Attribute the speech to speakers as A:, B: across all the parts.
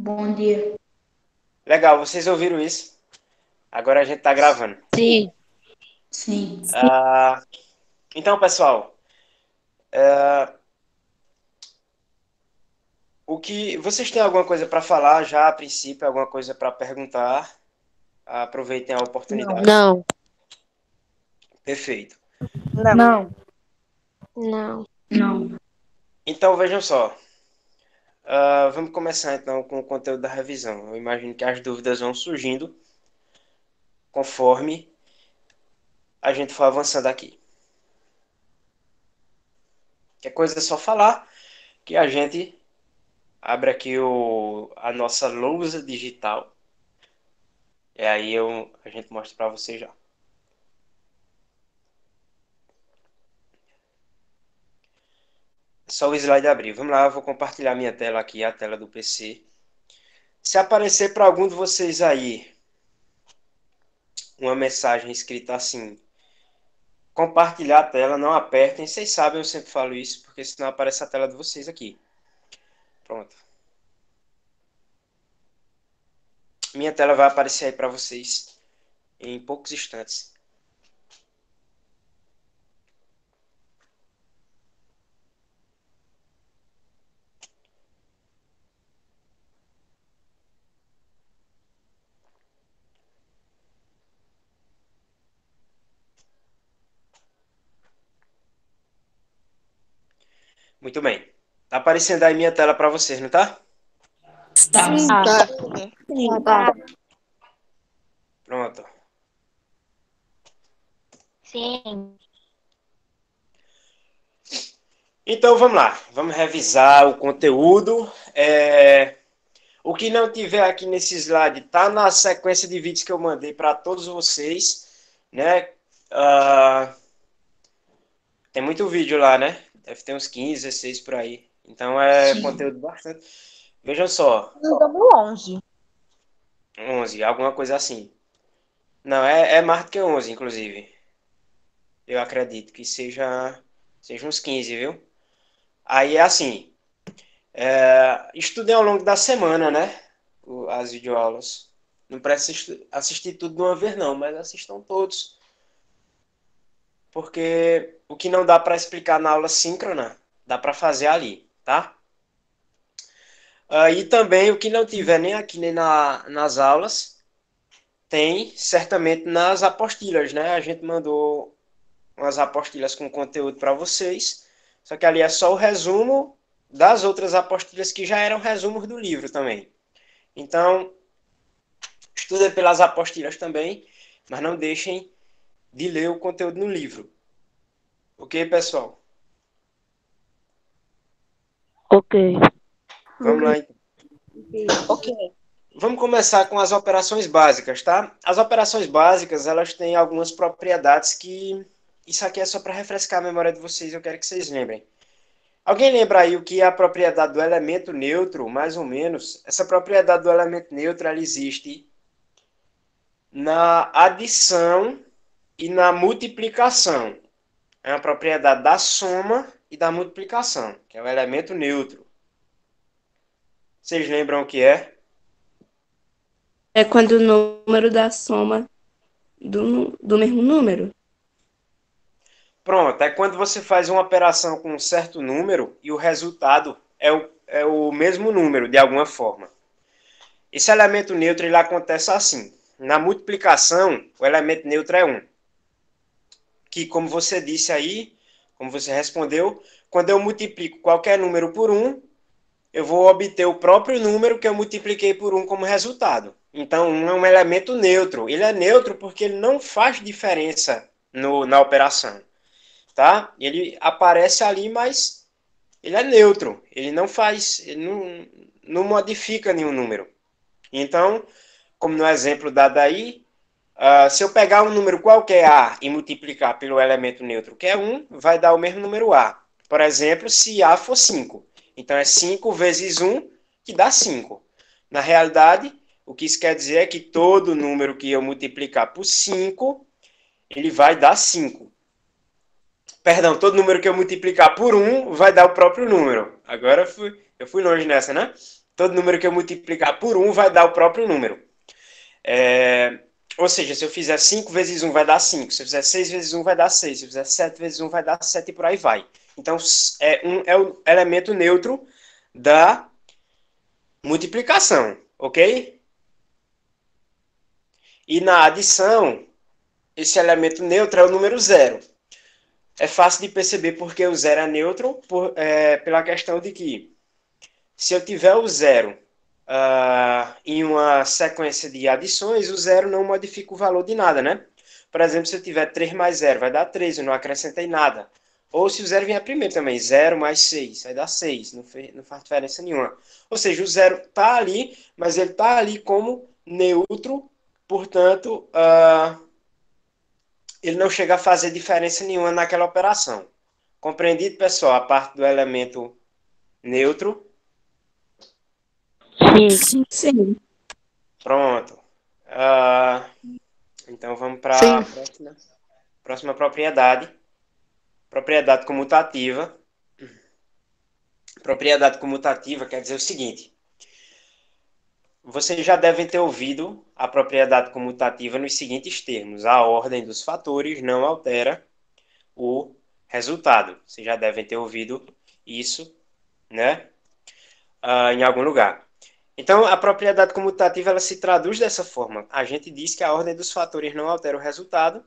A: Bom dia.
B: Legal, vocês ouviram isso? Agora a gente tá gravando.
C: Sim.
A: Sim.
B: Ah, então, pessoal, o que vocês têm alguma coisa para falar já a princípio, alguma coisa para perguntar? Aproveitem a
A: Não.
B: oportunidade.
C: Não.
B: Perfeito.
A: Não.
C: Não.
A: Não.
B: Então, vejam só. Vamos começar então com o conteúdo da revisão. Eu imagino que as dúvidas vão surgindo conforme a gente for avançando aqui. Que coisa é só falar que a gente abre aqui a nossa lousa digital. E aí a gente mostra para vocês já. Só o slide abrir. Vamos lá, eu vou compartilhar minha tela aqui, a tela do PC. Se aparecer para algum de vocês aí uma mensagem escrita assim, compartilhar a tela, não apertem. Vocês sabem, eu sempre falo isso, porque senão aparece a tela de vocês aqui. Pronto. Minha tela vai aparecer aí para vocês em poucos instantes. Muito bem. Tá aparecendo aí minha tela para vocês, não tá?
A: Tá.
C: Sim.
D: Tá.
C: Sim. Tá.
B: Pronto.
D: Sim.
B: Então vamos lá. Vamos revisar o conteúdo. O que não tiver aqui nesse slide tá na sequência de vídeos que eu mandei para todos vocês, né? Tem muito vídeo lá, né? Deve ter uns 15, 16 por aí. Então é
A: Sim.
B: conteúdo bastante. Vejam só,
D: Andamos 11.
B: 11, alguma coisa assim. Não, é mais do que 11, inclusive. Eu acredito que seja uns 15, viu? Aí é assim, estudem ao longo da semana, né? As videoaulas. Não precisa assistir tudo de uma vez, não, mas assistam todos. Porque o que não dá para explicar na aula síncrona, dá para fazer ali, tá? E também o que não tiver nem aqui nem nas aulas, tem certamente nas apostilas, né? A gente mandou umas apostilhas com conteúdo para vocês, só que ali é só o resumo das outras apostilhas que já eram resumos do livro também. Então, estudem pelas apostilhas também, mas não deixem de ler o conteúdo no livro. Ok, pessoal?
C: Ok.
B: Vamos lá então.
D: Ok.
B: Vamos começar com as operações básicas, tá? As operações básicas, elas têm algumas propriedades que... Isso aqui é só para refrescar a memória de vocês, eu quero que vocês lembrem. Alguém lembra aí o que é a propriedade do elemento neutro, mais ou menos? Essa propriedade do elemento neutro, ela existe na adição e na multiplicação. É uma propriedade da soma e da multiplicação, que é o elemento neutro. Vocês lembram o que é?
E: É quando o número dá soma do mesmo número.
B: Pronto, é quando você faz uma operação com um certo número e o resultado é o mesmo número, de alguma forma. Esse elemento neutro ele acontece assim. Na multiplicação, o elemento neutro é 1. Que, como você disse aí, como você respondeu, quando eu multiplico qualquer número por 1, eu vou obter o próprio número que eu multipliquei por 1 como resultado. Então, 1 é um elemento neutro. Ele é neutro porque ele não faz diferença na operação. Tá? Ele aparece ali, mas ele é neutro. Ele não faz, ele não modifica nenhum número. Então, como no exemplo dado aí, se eu pegar um número qualquer A e multiplicar pelo elemento neutro, que é 1, vai dar o mesmo número A. Por exemplo, se A for 5. Então, é 5 vezes 1, que dá 5. Na realidade, o que isso quer dizer é que todo número que eu multiplicar por 5, ele vai dar 5. Perdão, todo número que eu multiplicar por 1 vai dar o próprio número. Agora eu fui longe nessa, né? todo número que eu multiplicar por 1 vai dar o próprio número. Ou seja, se eu fizer 5 vezes 1 vai dar 5, se eu fizer 6 vezes 1 vai dar 6, se eu fizer 7 vezes 1 vai dar 7 e por aí vai. Então, é o elemento neutro da multiplicação, ok? E na adição, esse elemento neutro é o número 0. É fácil de perceber porque o 0 é neutro, pela questão de que se eu tiver o 0 em uma sequência de adições, o 0 não modifica o valor de nada, né? Por exemplo, se eu tiver 3 mais 0, vai dar 3, eu não acrescentei nada. Ou se o 0 vier primeiro também, 0 mais 6, vai dar 6, não faz diferença nenhuma. Ou seja, o 0 está ali, mas ele está ali como neutro, portanto, ele não chega a fazer diferença nenhuma naquela operação. Compreendido, pessoal, a parte do elemento neutro?
C: Sim.
E: Sim.
B: Pronto. Então vamos para a próxima propriedade. Propriedade comutativa. Propriedade comutativa quer dizer o seguinte. Vocês já devem ter ouvido a propriedade comutativa nos seguintes termos. A ordem dos fatores não altera o resultado. Vocês já devem ter ouvido isso, né? Em algum lugar. Então, a propriedade comutativa ela se traduz dessa forma. A gente diz que a ordem dos fatores não altera o resultado.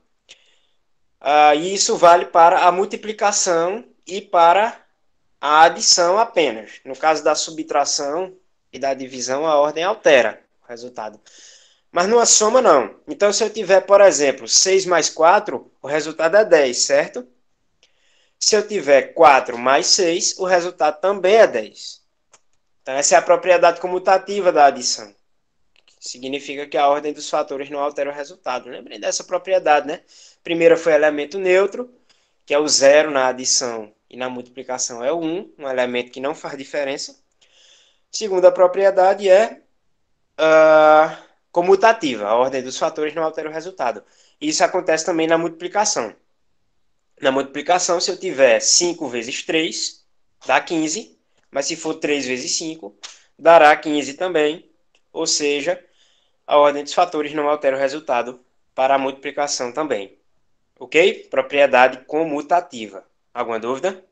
B: E isso vale para a multiplicação e para a adição apenas. No caso da subtração e da divisão, a ordem altera o resultado. Mas numa soma, não. Então, se eu tiver, por exemplo, 6 mais 4, o resultado é 10, certo? Se eu tiver 4 mais 6, o resultado também é 10. Então, essa é a propriedade comutativa da adição. Significa que a ordem dos fatores não altera o resultado. Lembrem dessa propriedade, né? Primeira foi elemento neutro, que é o 0 na adição e na multiplicação é o 1, um elemento que não faz diferença. Segunda propriedade é comutativa. A ordem dos fatores não altera o resultado. Isso acontece também na multiplicação. Na multiplicação, se eu tiver 5 vezes 3, dá 15. Mas se for 3 vezes 5, dará 15 também. Ou seja, a ordem dos fatores não altera o resultado para a multiplicação também. Ok? Propriedade comutativa. Alguma dúvida?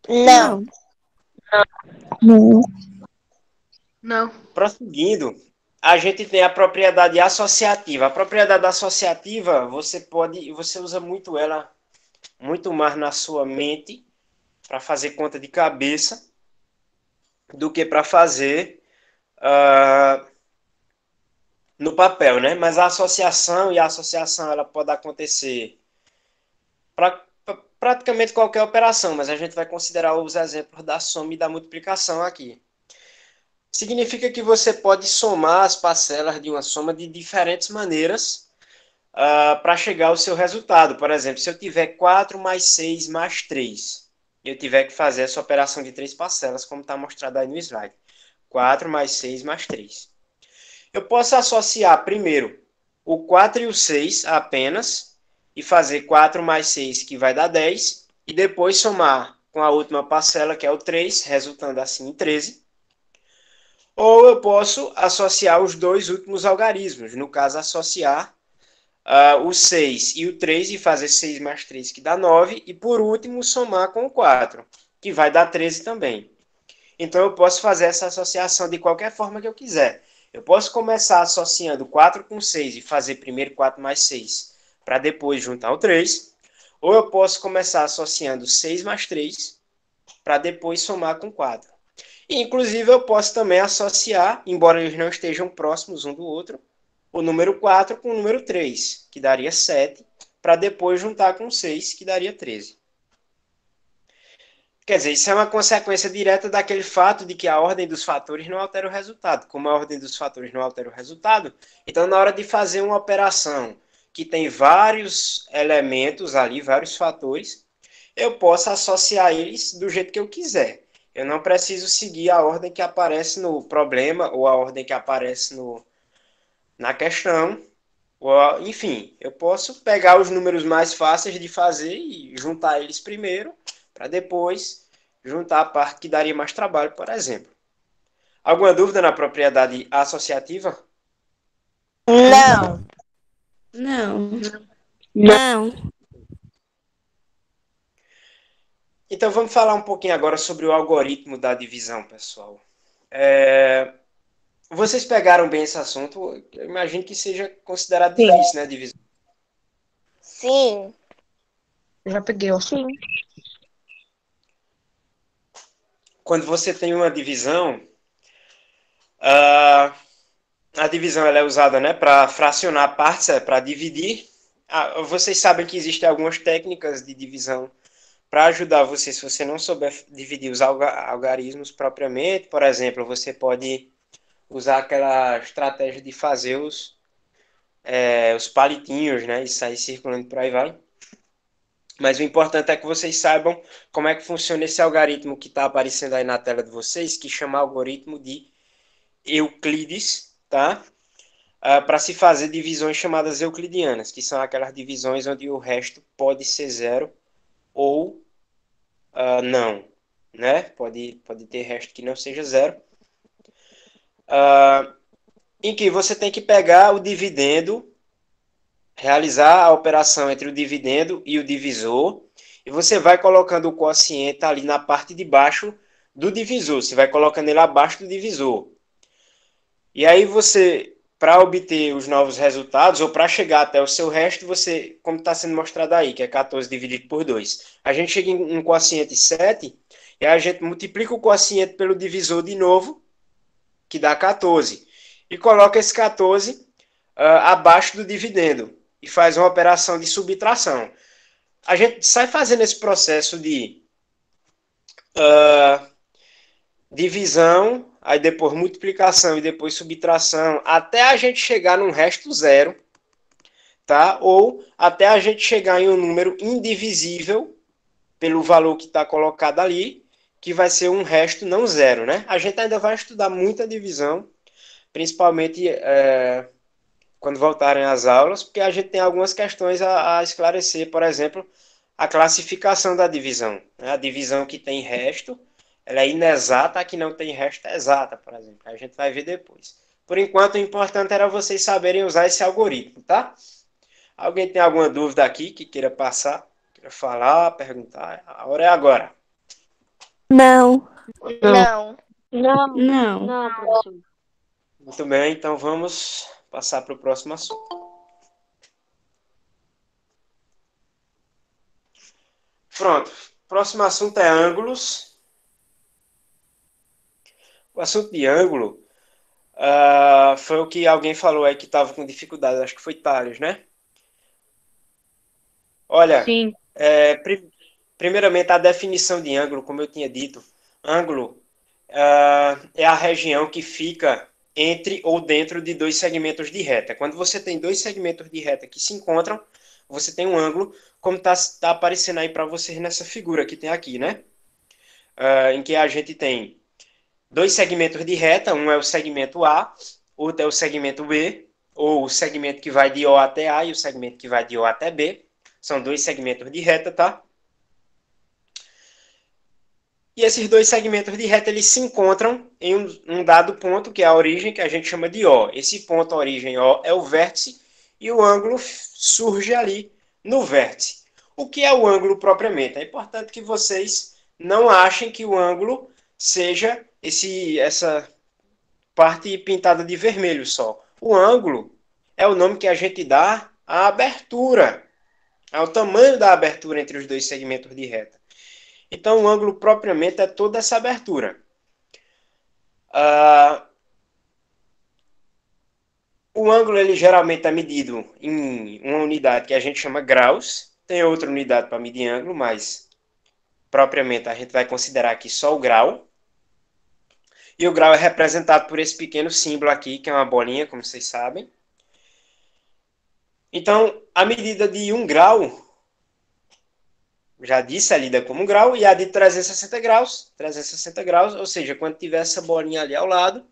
C: Não.
D: Não.
B: Prosseguindo, a gente tem a propriedade associativa. A propriedade associativa, você usa muito ela, muito mais na sua mente, para fazer conta de cabeça, do que para fazer no papel, né? Mas a associação ela pode acontecer para praticamente qualquer operação, mas a gente vai considerar os exemplos da soma e da multiplicação aqui. Significa que você pode somar as parcelas de uma soma de diferentes maneiras para chegar ao seu resultado. Por exemplo, se eu tiver 4 mais 6 mais 3, eu tiver que fazer essa operação de 3 parcelas, como está mostrado aí no slide. 4 mais 6 mais 3. Eu posso associar primeiro o 4 e o 6 apenas, e fazer 4 mais 6, que vai dar 10, e depois somar com a última parcela, que é o 3, resultando assim em 13. Ou eu posso associar os dois últimos algarismos, no caso, associar o 6 e o 3 e fazer 6 mais 3, que dá 9, e por último somar com o 4, que vai dar 13 também. Então eu posso fazer essa associação de qualquer forma que eu quiser. Eu posso começar associando 4 com 6 e fazer primeiro 4 mais 6, para depois juntar o 3, ou eu posso começar associando 6 mais 3, para depois somar com 4. E, inclusive, eu posso também associar, embora eles não estejam próximos um do outro, o número 4 com o número 3, que daria 7, para depois juntar com 6, que daria 13. Quer dizer, isso é uma consequência direta daquele fato de que a ordem dos fatores não altera o resultado. Como a ordem dos fatores não altera o resultado, então na hora de fazer uma operação que tem vários elementos ali, vários fatores, eu posso associar eles do jeito que eu quiser. Eu não preciso seguir a ordem que aparece no problema ou a ordem que aparece na questão. Enfim, eu posso pegar os números mais fáceis de fazer e juntar eles primeiro, para depois juntar a parte que daria mais trabalho, por exemplo. Alguma dúvida na propriedade associativa?
A: Não.
E: Não.
C: Não.
B: Então vamos falar um pouquinho agora sobre o algoritmo da divisão, pessoal. Vocês pegaram bem esse assunto? Eu imagino que seja considerado
A: Sim.
B: difícil, né, divisão?
C: Sim.
D: Eu já peguei o assunto.
C: Sim.
B: Quando você tem uma divisão, a divisão ela é usada, né, para fracionar partes, para dividir. Vocês sabem que existem algumas técnicas de divisão para ajudar você, se você não souber dividir os algarismos propriamente. Por exemplo, você pode usar aquela estratégia de fazer os palitinhos, né, e sair circulando por aí vai. Mas o importante é que vocês saibam como é que funciona esse algoritmo que está aparecendo aí na tela de vocês, que chama algoritmo de Euclides, tá? Para se fazer divisões chamadas euclidianas, que são aquelas divisões onde o resto pode ser zero ou não, né? Pode ter resto que não seja zero. Em que você tem que pegar o dividendo, realizar a operação entre o dividendo e o divisor, e você vai colocando o quociente ali na parte de baixo do divisor, você vai colocando ele abaixo do divisor. E aí você, para obter os novos resultados, ou para chegar até o seu resto, você, como está sendo mostrado aí, que é 14 dividido por 2, a gente chega em um quociente 7, e a gente multiplica o quociente pelo divisor de novo, que dá 14, e coloca esse 14 abaixo do dividendo, e faz uma operação de subtração. A gente sai fazendo esse processo de divisão, aí depois multiplicação e depois subtração, até a gente chegar num resto zero, tá? Ou até a gente chegar em um número indivisível pelo valor que está colocado ali, que vai ser um resto não zero, né? A gente ainda vai estudar muita divisão, principalmente quando voltarem às aulas, porque a gente tem algumas questões a esclarecer, por exemplo, a classificação da divisão, né? A divisão que tem resto, ela é inexata, a que não tem resto é exata, por exemplo. A gente vai ver depois. Por enquanto, o importante era vocês saberem usar esse algoritmo, tá? Alguém tem alguma dúvida aqui que queira passar, queira falar, perguntar? A hora é agora.
C: Não.
D: Não.
C: Não.
E: Não.
C: Não, professor.
B: Muito bem, então vamos passar para o próximo assunto. Pronto. Próximo assunto é ângulos. O assunto de ângulo foi o que alguém falou aí que estava com dificuldade. Acho que foi Thales, né? Olha,
D: Sim.
B: primeiramente a definição de ângulo, como eu tinha dito, ângulo é a região que fica entre ou dentro de dois segmentos de reta. Quando você tem dois segmentos de reta que se encontram, você tem um ângulo, como está aparecendo aí para vocês nessa figura que tem aqui, né? Em que a gente tem dois segmentos de reta, um é o segmento A, outro é o segmento B, ou o segmento que vai de O até A e o segmento que vai de O até B. São dois segmentos de reta, tá? E esses dois segmentos de reta, eles se encontram em um dado ponto, que é a origem, que a gente chama de O. Esse ponto, origem O, é o vértice, e o ângulo surge ali no vértice. O que é o ângulo propriamente? É importante que vocês não achem que o ângulo seja essa parte pintada de vermelho só. O ângulo é o nome que a gente dá à abertura, ao tamanho da abertura entre os dois segmentos de reta. Então, o ângulo propriamente é toda essa abertura. O ângulo ele geralmente é medido em uma unidade que a gente chama graus. Tem outra unidade para medir ângulo, mas propriamente a gente vai considerar aqui só o grau. E o grau é representado por esse pequeno símbolo aqui, que é uma bolinha, como vocês sabem. Então, a medida de 1 grau, já disse, é lida como grau, e a de 360 graus, ou seja, quando tiver essa bolinha ali ao lado,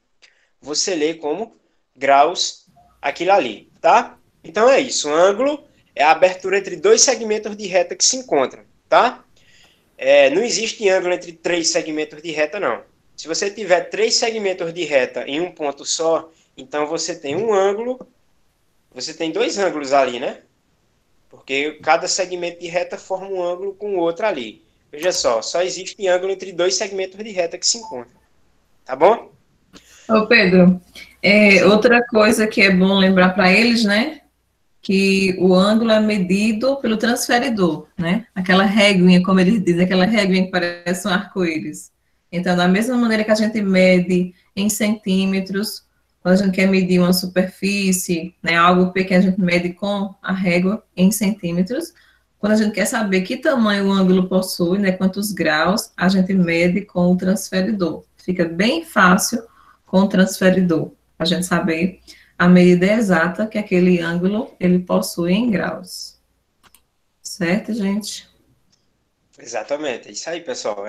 B: você lê como graus aquilo ali, tá? Então é isso, o ângulo é a abertura entre dois segmentos de reta que se encontram, tá? Não existe ângulo entre três segmentos de reta, não. Se você tiver três segmentos de reta em um ponto só, então você tem um ângulo, você tem dois ângulos ali, né? Porque cada segmento de reta forma um ângulo com o outro ali. Veja só existe ângulo entre dois segmentos de reta que se encontram. Tá bom?
F: Ô Pedro, outra coisa que é bom lembrar para eles, né? Que o ângulo é medido pelo transferidor, né? Aquela réguinha, como eles dizem, aquela réguinha que parece um arco-íris. Então, da mesma maneira que a gente mede em centímetros, quando a gente quer medir uma superfície, né, algo pequeno, a gente mede com a régua em centímetros. Quando a gente quer saber que tamanho o ângulo possui, né, quantos graus, a gente mede com o transferidor. Fica bem fácil com o transferidor, a gente saber a medida exata que aquele ângulo ele possui em graus. Certo, gente?
B: Exatamente, é isso aí, pessoal.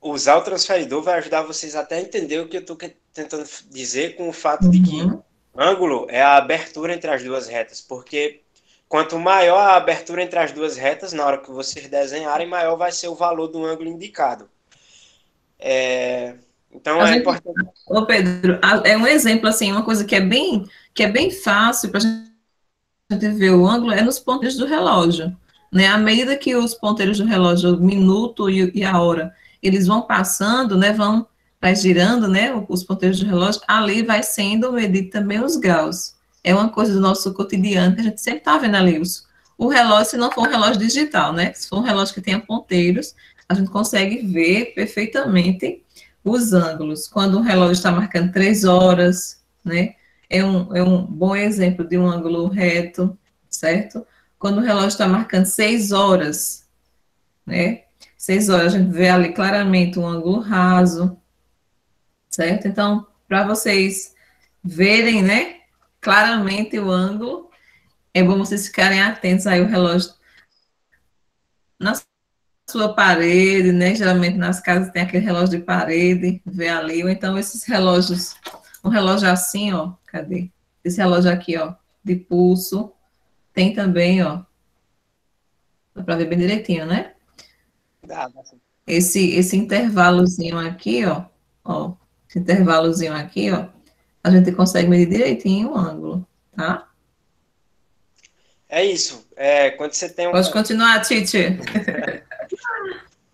B: Usar o transferidor vai ajudar vocês até a entender o que eu estou tentando dizer com o fato de que ângulo é a abertura entre as duas retas, porque quanto maior a abertura entre as duas retas, na hora que vocês desenharem, maior vai ser o valor do ângulo indicado. Então é importante.
F: Ô Pedro, é um exemplo, assim, uma coisa que é bem fácil para a gente ver o ângulo é nos ponteiros do relógio, né? À medida que os ponteiros do relógio, o minuto e a hora, eles vão passando, né? Vai girando, né? Os ponteiros do relógio, ali vai sendo medido também os graus. É uma coisa do nosso cotidiano que a gente sempre está vendo ali. O relógio, se não for um relógio digital, né? Se for um relógio que tenha ponteiros, a gente consegue ver perfeitamente os ângulos. Quando o relógio está marcando 3 horas, né? É um bom exemplo de um ângulo reto, certo? Quando o relógio está marcando 6 horas, né? 6 horas, a gente vê ali claramente um ângulo raso, certo? Então, para vocês verem, né, claramente o ângulo, é bom vocês ficarem atentos aí o relógio na sua parede, né? Geralmente nas casas tem aquele relógio de parede, vê ali, ou então esses relógios, um relógio assim, ó, cadê? Esse relógio aqui, ó, de pulso, tem também, ó, dá para ver bem direitinho, né?
B: Dá.
F: Esse intervalozinho aqui, ó, esse intervalozinho aqui, ó, a gente consegue medir direitinho o ângulo, tá?
B: É isso. Quando você tem
F: Pode continuar, Titi.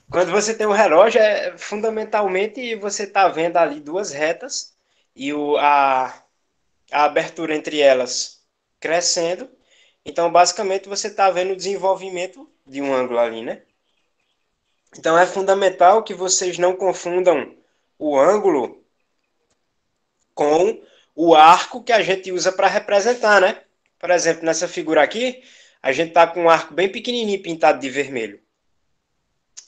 B: Quando você tem um relógio, fundamentalmente você está vendo ali duas retas e a abertura entre elas crescendo. Então, basicamente, você está vendo o desenvolvimento de um ângulo ali, né? Então, é fundamental que vocês não confundam o ângulo com o arco que a gente usa para representar, né? Por exemplo, nessa figura aqui, a gente está com um arco bem pequenininho pintado de vermelho.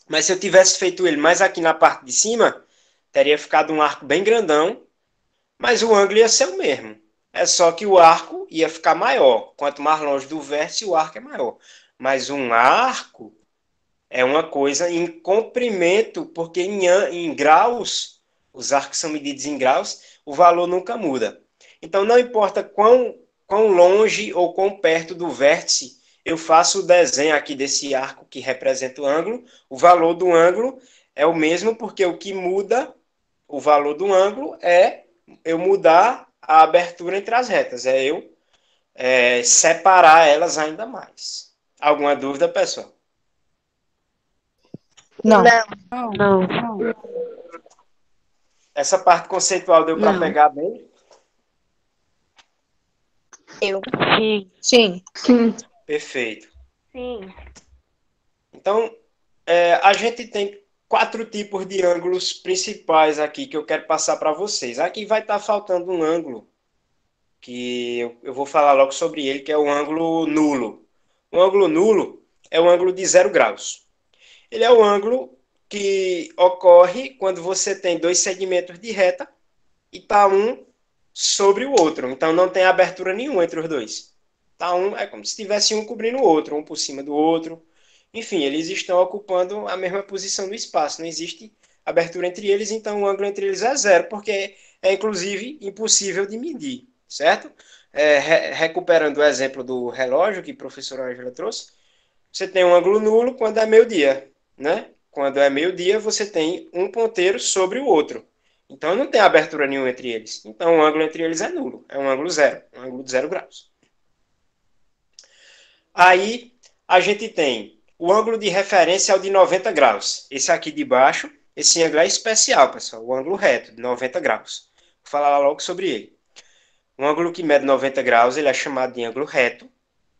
B: Mas se eu tivesse feito ele mais aqui na parte de cima, teria ficado um arco bem grandão, mas o ângulo ia ser o mesmo. É só que o arco ia ficar maior. Quanto mais longe do vértice, o arco é maior. Mas um arco é uma coisa em comprimento, porque em graus, os arcos são medidos em graus, o valor nunca muda. Então, não importa quão longe ou quão perto do vértice eu faço o desenho aqui desse arco que representa o ângulo, o valor do ângulo é o mesmo, porque o que muda o valor do ângulo é eu mudar a abertura entre as retas, é eu separar elas ainda mais. Alguma dúvida, pessoal?
D: Não.
C: Não.
B: Essa parte conceitual deu para pegar bem?
D: Sim.
B: Perfeito.
C: Sim.
B: Então, a gente tem 4 tipos de ângulos principais aqui que eu quero passar para vocês. Aqui vai estar faltando um ângulo, que eu vou falar logo sobre ele, que é o ângulo nulo. O ângulo nulo é o ângulo de 0 graus. Ele é o ângulo que ocorre quando você tem dois segmentos de reta e está um sobre o outro. Então, não tem abertura nenhuma entre os dois. Tá é como se tivesse um cobrindo o outro, um por cima do outro. Enfim, eles estão ocupando a mesma posição no espaço. Não existe abertura entre eles, então o ângulo entre eles é zero, porque é inclusive impossível de medir, certo? Recuperando o exemplo do relógio que a professora Ângela trouxe, Você tem um ângulo nulo quando é meio-dia, né? Quando é meio-dia, você tem um ponteiro sobre o outro. Então, não tem abertura nenhuma entre eles. Então, o ângulo entre eles é nulo. É um ângulo zero. Um ângulo de 0 graus. Aí, a gente tem o ângulo de referência é o de 90 graus. Esse aqui de baixo, esse ângulo é especial, pessoal. O ângulo reto, de 90 graus. Vou falar logo sobre ele. Um ângulo que mede 90 graus, ele é chamado de ângulo reto.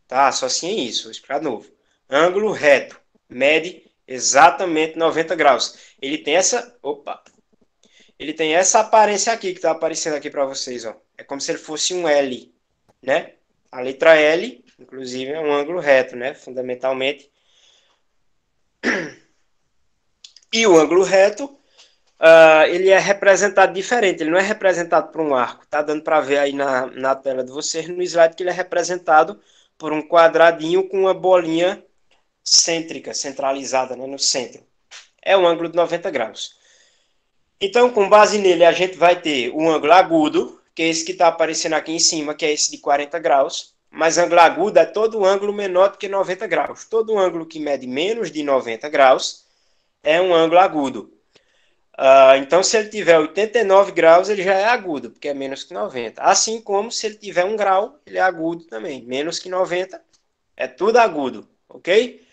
B: Tá? Associem isso, vou explicar de novo. Ângulo reto mede exatamente 90 graus. Ele tem essa... Opa! Ele tem essa aparência aqui, que está aparecendo aqui para vocês. Ó. É como se ele fosse um L, né? A letra L, inclusive, é um ângulo reto, né? Fundamentalmente. E o ângulo reto, ele é representado diferente. Ele não é representado por um arco. Tá dando para ver aí na tela de vocês, no slide, que ele é representado por um quadradinho com uma bolinha cêntrica, centralizada, né, no centro. É um ângulo de 90 graus. Então, com base nele, a gente vai ter o ângulo agudo, que é esse que está aparecendo aqui em cima, que é esse de 40 graus. Mas ângulo agudo é todo ângulo menor do que 90 graus. Todo ângulo que mede menos de 90 graus é um ângulo agudo. Então, se ele tiver 89 graus, ele já é agudo, porque é menos que 90. Assim como se ele tiver 1 grau, ele é agudo também. Menos que 90, é tudo agudo, ok?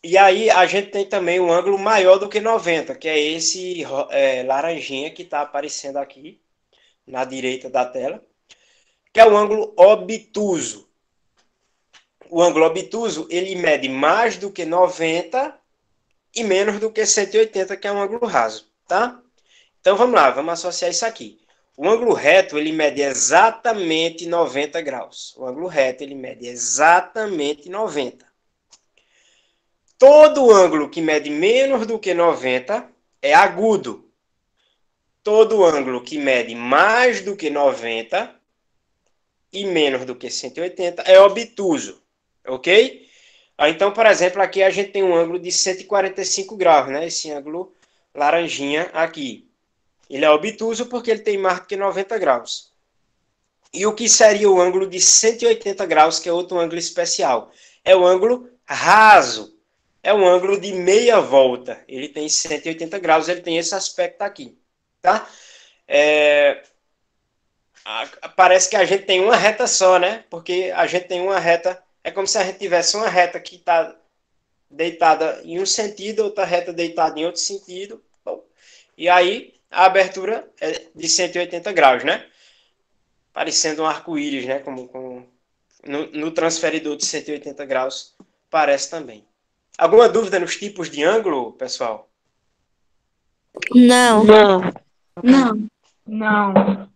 B: E aí, a gente tem também um ângulo maior do que 90, que é esse laranjinha que está aparecendo aqui, na direita da tela, que é o ângulo obtuso. O ângulo obtuso, ele mede mais do que 90 e menos do que 180, que é um ângulo raso, tá? Então, vamos lá, vamos associar isso aqui. O ângulo reto, ele mede exatamente 90 graus. O ângulo reto, ele mede exatamente 90. Todo ângulo que mede menos do que 90 é agudo. Todo ângulo que mede mais do que 90 e menos do que 180 é obtuso, ok? Então, por exemplo, aqui a gente tem um ângulo de 145 graus, né? Esse ângulo laranjinha aqui. Ele é obtuso porque ele tem mais do que 90 graus. E o que seria o ângulo de 180 graus, que é outro ângulo especial? É o ângulo raso. É um ângulo de meia volta. Ele tem 180 graus, ele tem esse aspecto aqui. Tá? Parece que a gente tem uma reta só, né? Porque a gente tem uma reta... É como se a gente tivesse uma reta que está deitada em um sentido, outra reta deitada em outro sentido. Bom, e aí, a abertura é de 180 graus, né? Parecendo um arco-íris, né? No transferidor de 180 graus, parece também. Alguma dúvida nos tipos de ângulo, pessoal?
C: Não.
E: Não.
D: Não.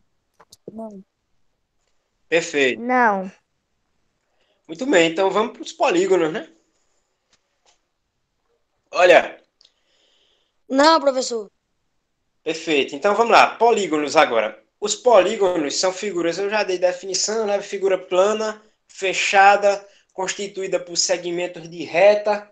B: Perfeito.
C: Não.
B: Muito bem, então vamos para os polígonos, né? Olha.
D: Não, professor.
B: Perfeito. Então vamos lá. Polígonos agora. Os polígonos são figuras, eu já dei definição, né? Figura plana, fechada, constituída por segmentos de reta.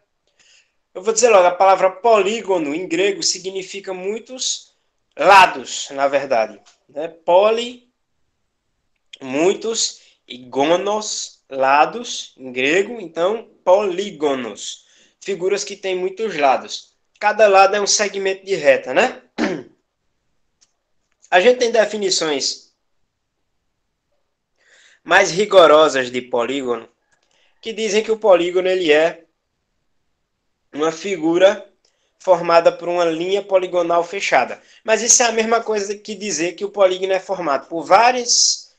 B: Eu vou dizer logo, a palavra polígono em grego significa muitos lados, na verdade. Né? Poli, muitos, e gonos, lados, em grego. Então, polígonos, figuras que têm muitos lados. Cada lado é um segmento de reta, né? A gente tem definições mais rigorosas de polígono, que dizem que o polígono ele é uma figura formada por uma linha poligonal fechada. Mas isso é a mesma coisa que dizer que o polígono é formado por vários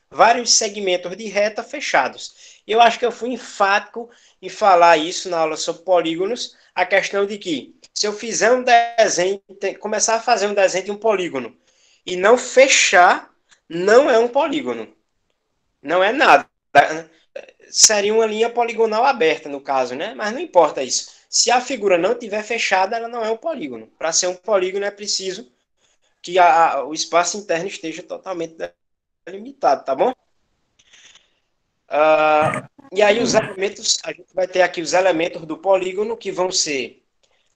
B: segmentos de reta fechados. Eu acho que eu fui enfático em falar isso na aula sobre polígonos, a questão de que se eu fizer um desenho, começar a fazer um desenho de um polígono e não fechar, não é um polígono. Não é nada. Seria uma linha poligonal aberta, no caso, né? Mas não importa isso. Se a figura não estiver fechada, ela não é um polígono. Para ser um polígono é preciso que o espaço interno esteja totalmente delimitado, tá bom? E aí os elementos, a gente vai ter aqui os elementos do polígono, que vão ser,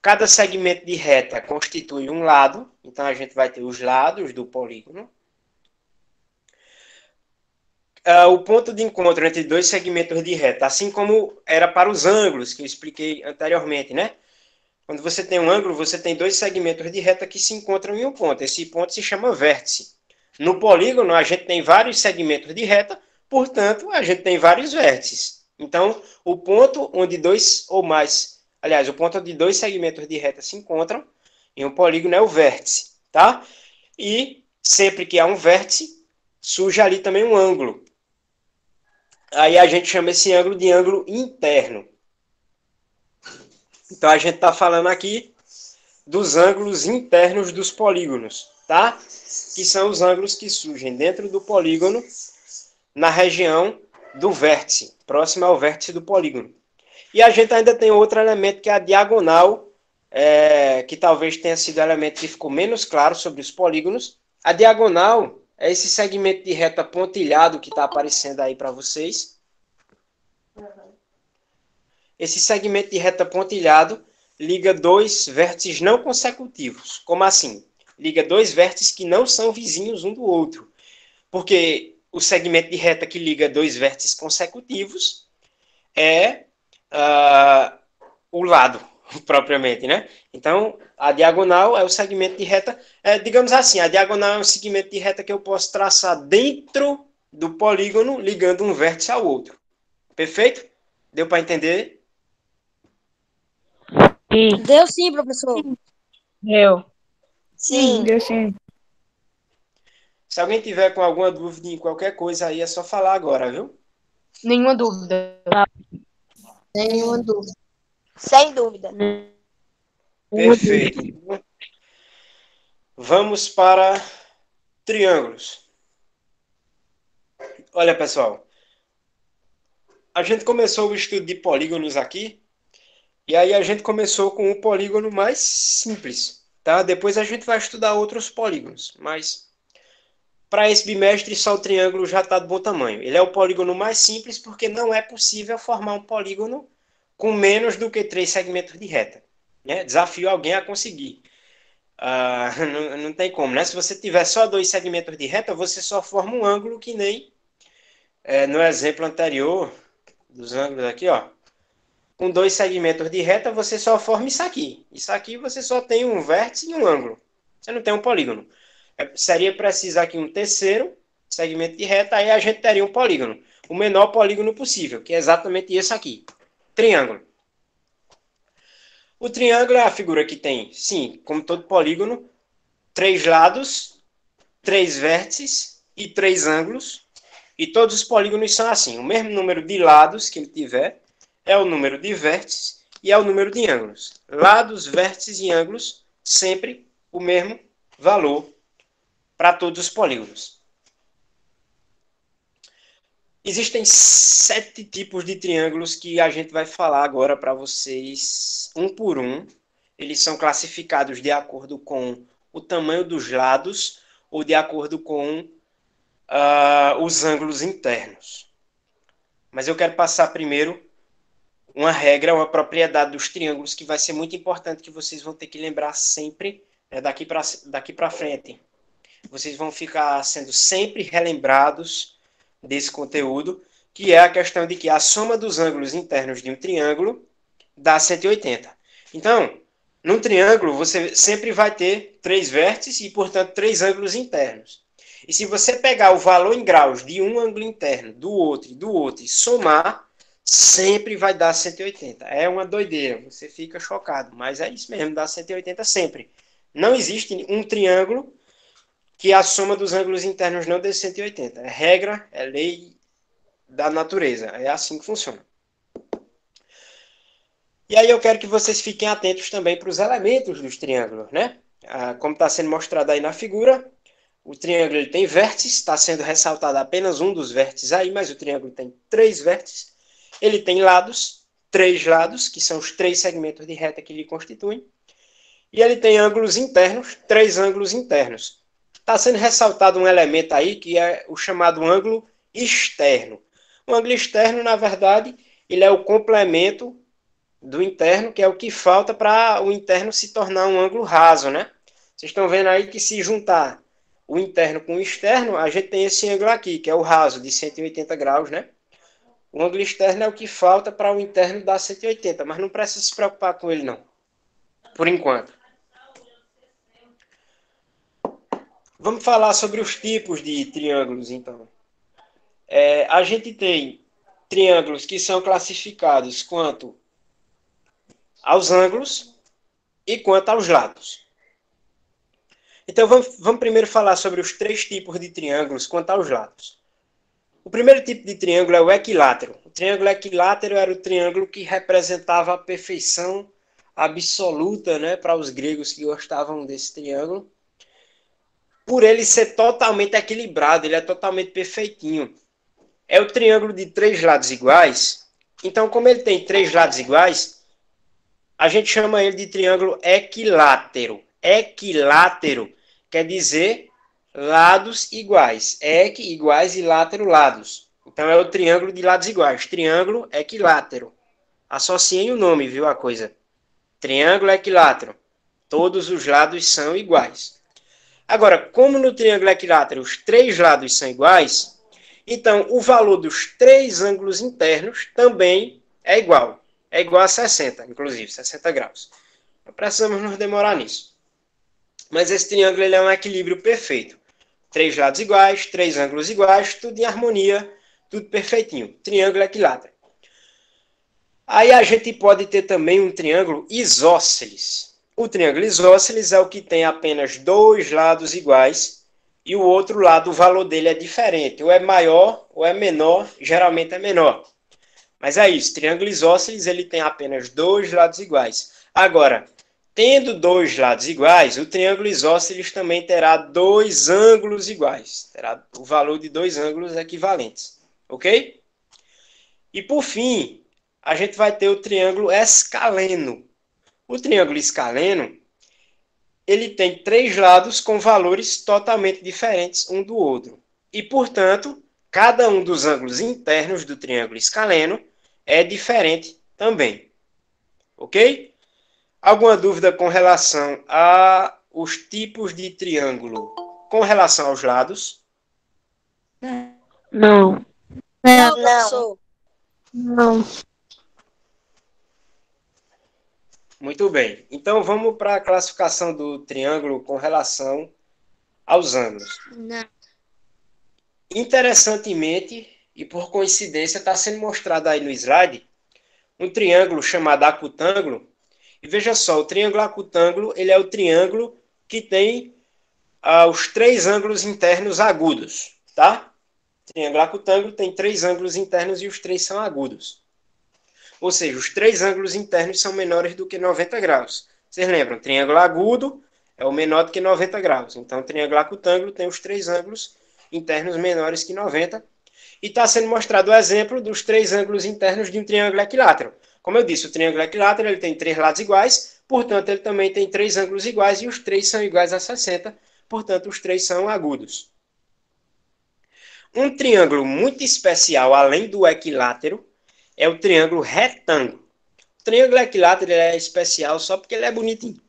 B: cada segmento de reta constitui um lado, então a gente vai ter os lados do polígono. o ponto de encontro entre dois segmentos de reta, assim como era para os ângulos, que eu expliquei anteriormente, né? Quando você tem um ângulo, você tem dois segmentos de reta que se encontram em um ponto. Esse ponto se chama vértice. No polígono, a gente tem vários segmentos de reta, portanto, a gente tem vários vértices. Então, o ponto onde dois ou mais, aliás, o ponto onde dois segmentos de reta se encontram em um polígono é o vértice, tá? E sempre que há um vértice, surge ali também um ângulo. Aí a gente chama esse ângulo de ângulo interno. Então, a gente está falando aqui dos ângulos internos dos polígonos, tá? Que são os ângulos que surgem dentro do polígono, na região do vértice, próximo ao vértice do polígono. E a gente ainda tem outro elemento, que é a diagonal, que talvez tenha sido o elemento que ficou menos claro sobre os polígonos. A diagonal é esse segmento de reta pontilhado que está aparecendo aí para vocês. Esse segmento de reta pontilhado liga dois vértices não consecutivos. Como assim? Liga dois vértices que não são vizinhos um do outro. Porque o segmento de reta que liga dois vértices consecutivos é o lado, propriamente, né? Então, a diagonal é o segmento de reta, digamos assim, a diagonal é um segmento de reta que eu posso traçar dentro do polígono, ligando um vértice ao outro. Perfeito? Deu para entender?
D: Deu sim, professor.
A: Eu.
C: Sim.
A: Deu sim.
B: Se alguém tiver com alguma dúvida em qualquer coisa aí, é só falar agora, viu?
A: Nenhuma dúvida.
D: Nenhuma dúvida.
C: Sem dúvida.
B: Perfeito. Vamos para triângulos. Olha, pessoal. A gente começou o estudo de polígonos aqui. E aí a gente começou com o polígono mais simples, tá? Depois a gente vai estudar outros polígonos, mas para esse bimestre só o triângulo já está de bom tamanho. Ele é o polígono mais simples porque não é possível formar um polígono com menos do que 3 segmentos de reta, né? Desafio alguém a conseguir. Não tem como, né? Se você tiver só 2 segmentos de reta, você só forma um ângulo que nem no exemplo anterior dos ângulos aqui, ó. Com 2 segmentos de reta, você só forma isso aqui. Isso aqui você só tem um vértice e um ângulo. Você não tem um polígono. Seria preciso aqui um terceiro segmento de reta, aí a gente teria um polígono. O menor polígono possível, que é exatamente isso aqui. Triângulo. O triângulo é a figura que tem, sim, como todo polígono, 3 lados, 3 vértices e 3 ângulos. E todos os polígonos são assim. O mesmo número de lados que ele tiver é o número de vértices e é o número de ângulos. Lados, vértices e ângulos, sempre o mesmo valor para todos os polígonos. Existem 7 tipos de triângulos que a gente vai falar agora para vocês, um por um. Eles são classificados de acordo com o tamanho dos lados ou de acordo com os ângulos internos. Mas eu quero passar primeiro uma regra, uma propriedade dos triângulos que vai ser muito importante, que vocês vão ter que lembrar sempre, né, daqui para frente. Vocês vão ficar sendo sempre relembrados desse conteúdo, que é a questão de que a soma dos ângulos internos de um triângulo dá 180. Então, num triângulo, você sempre vai ter 3 vértices e, portanto, 3 ângulos internos. E se você pegar o valor em graus de um ângulo interno, do outro e somar, sempre vai dar 180. É uma doideira, você fica chocado, mas é isso mesmo, dá 180 sempre. Não existe um triângulo que a soma dos ângulos internos não dê 180. É regra, é lei da natureza. É assim que funciona. E aí eu quero que vocês fiquem atentos também para os elementos dos triângulos, né? Como está sendo mostrado aí na figura, o triângulo ele tem vértices, está sendo ressaltado apenas um dos vértices aí, mas o triângulo tem 3 vértices. Ele tem lados, 3 lados, que são os 3 segmentos de reta que lhe constituem. E ele tem ângulos internos, 3 ângulos internos. Está sendo ressaltado um elemento aí que é o chamado ângulo externo. O ângulo externo, na verdade, ele é o complemento do interno, que é o que falta para o interno se tornar um ângulo raso, né? Vocês estão vendo aí que se juntar o interno com o externo, a gente tem esse ângulo aqui, que é o raso, de 180 graus, né? O ângulo externo é o que falta para o interno dar 180, mas não precisa se preocupar com ele, não. Por enquanto. Vamos falar sobre os tipos de triângulos, então. A gente tem triângulos que são classificados quanto aos ângulos e quanto aos lados. Então, vamos primeiro falar sobre os 3 tipos de triângulos quanto aos lados. O primeiro tipo de triângulo é o equilátero. O triângulo equilátero era o triângulo que representava a perfeição absoluta, né, para os gregos que gostavam desse triângulo. Por ele ser totalmente equilibrado, ele é totalmente perfeitinho. É o triângulo de 3 lados iguais. Então, como ele tem 3 lados iguais, a gente chama ele de triângulo equilátero. Equilátero quer dizer lados iguais. Equi, iguais, e látero, lados. Então, é o triângulo de lados iguais. Triângulo equilátero. Associem o nome, viu a coisa? Triângulo equilátero. Todos os lados são iguais. Agora, como no triângulo equilátero os 3 lados são iguais, então o valor dos 3 ângulos internos também é igual. É igual a 60, inclusive, 60 graus. Não precisamos nos demorar nisso. Mas esse triângulo ele é um equilíbrio perfeito. 3 lados iguais, 3 ângulos iguais, tudo em harmonia, tudo perfeitinho. Triângulo equilátero. Aí a gente pode ter também um triângulo isósceles. O triângulo isósceles é o que tem apenas 2 lados iguais e o outro lado, o valor dele é diferente. Ou é maior ou é menor, geralmente é menor. Mas é isso, triângulo isósceles ele tem apenas 2 lados iguais. Agora, tendo 2 lados iguais, o triângulo isósceles também terá 2 ângulos iguais. Terá o valor de 2 ângulos equivalentes. Ok? E por fim, a gente vai ter o triângulo escaleno. O triângulo escaleno, ele tem 3 lados com valores totalmente diferentes um do outro. E, portanto, cada um dos ângulos internos do triângulo escaleno é diferente também. Ok? Alguma dúvida com relação aos tipos de triângulo com relação aos lados?
D: Não.
C: Não, professor.
D: Não.
B: Muito bem. Então, vamos para a classificação do triângulo com relação aos ângulos.
D: Não.
B: Interessantemente, e por coincidência, está sendo mostrado aí no slide, um triângulo chamado acutângulo. E veja só, o triângulo acutângulo, ele é o triângulo que tem os 3 ângulos internos agudos, tá? O triângulo acutângulo tem 3 ângulos internos e os 3 são agudos. Ou seja, os 3 ângulos internos são menores do que 90 graus. Vocês lembram? Triângulo agudo é o menor do que 90 graus. Então, o triângulo acutângulo tem os 3 ângulos internos menores que 90. E está sendo mostrado o exemplo dos 3 ângulos internos de um triângulo equilátero. Como eu disse, o triângulo equilátero ele tem 3 lados iguais, portanto, ele também tem 3 ângulos iguais e os 3 são iguais a 60, portanto, os 3 são agudos. Um triângulo muito especial, além do equilátero, é o triângulo retângulo. O triângulo equilátero ele é especial só porque ele é bonitinho.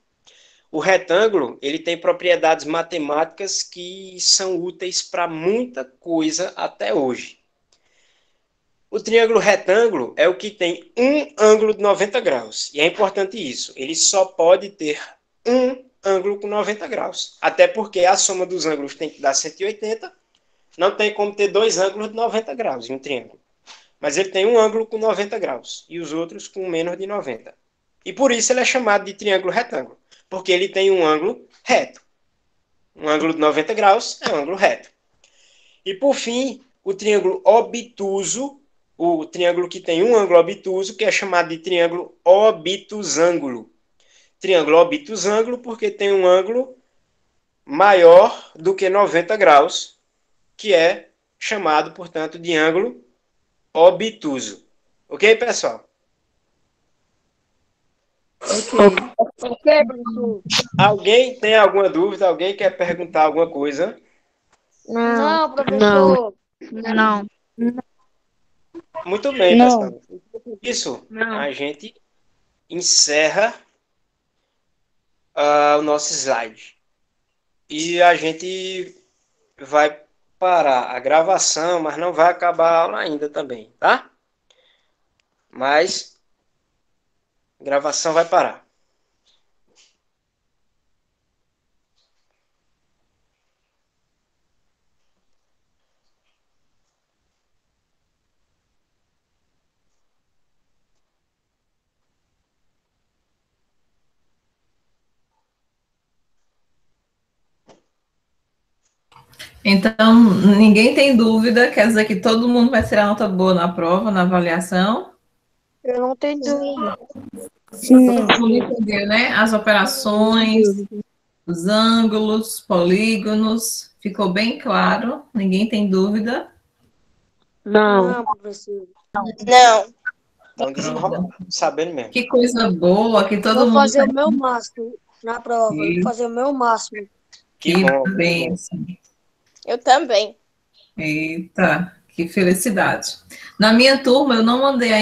B: O retângulo ele tem propriedades matemáticas que são úteis para muita coisa até hoje. O triângulo retângulo é o que tem um ângulo de 90 graus. E é importante isso. Ele só pode ter um ângulo com 90 graus. Até porque a soma dos ângulos tem que dar 180. Não tem como ter 2 ângulos de 90 graus em um triângulo. Mas ele tem um ângulo com 90 graus. E os outros com menos de 90. E por isso ele é chamado de triângulo retângulo. Porque ele tem um ângulo reto. Um ângulo de 90 graus é um ângulo reto. E por fim, o triângulo obtuso, o triângulo que tem um ângulo obtuso, que é chamado de triângulo obtusângulo. Triângulo obtusângulo porque tem um ângulo maior do que 90 graus, que é chamado, portanto, de ângulo obtuso. Ok, pessoal?
D: Ok, professor.
B: Alguém tem alguma dúvida? Alguém quer perguntar alguma coisa?
D: Não, professor.
A: Não.
B: Muito bem,
A: Não.
B: pessoal. Com isso,
A: Não.
B: a gente encerra o nosso slide. E a gente vai parar a gravação, mas não vai acabar a aula ainda também, tá? Mas a gravação vai parar.
F: Então, ninguém tem dúvida, quer dizer que todo mundo vai tirar nota boa na prova, na avaliação.
D: Eu não tenho dúvida.
F: Todo mundo entendeu, né? As operações, os ângulos, polígonos, ficou bem claro, ninguém tem dúvida.
D: Não, professor.
C: Não.
B: Então, desenrola, sabendo mesmo.
F: Que coisa boa, que todo
D: Vou
F: mundo
D: fazer o meu máximo na prova. Vou fazer o meu máximo.
B: Que
F: que
B: bom.
F: bênção.
C: Eu também.
F: Eita, que felicidade. Na minha turma, eu não mandei ainda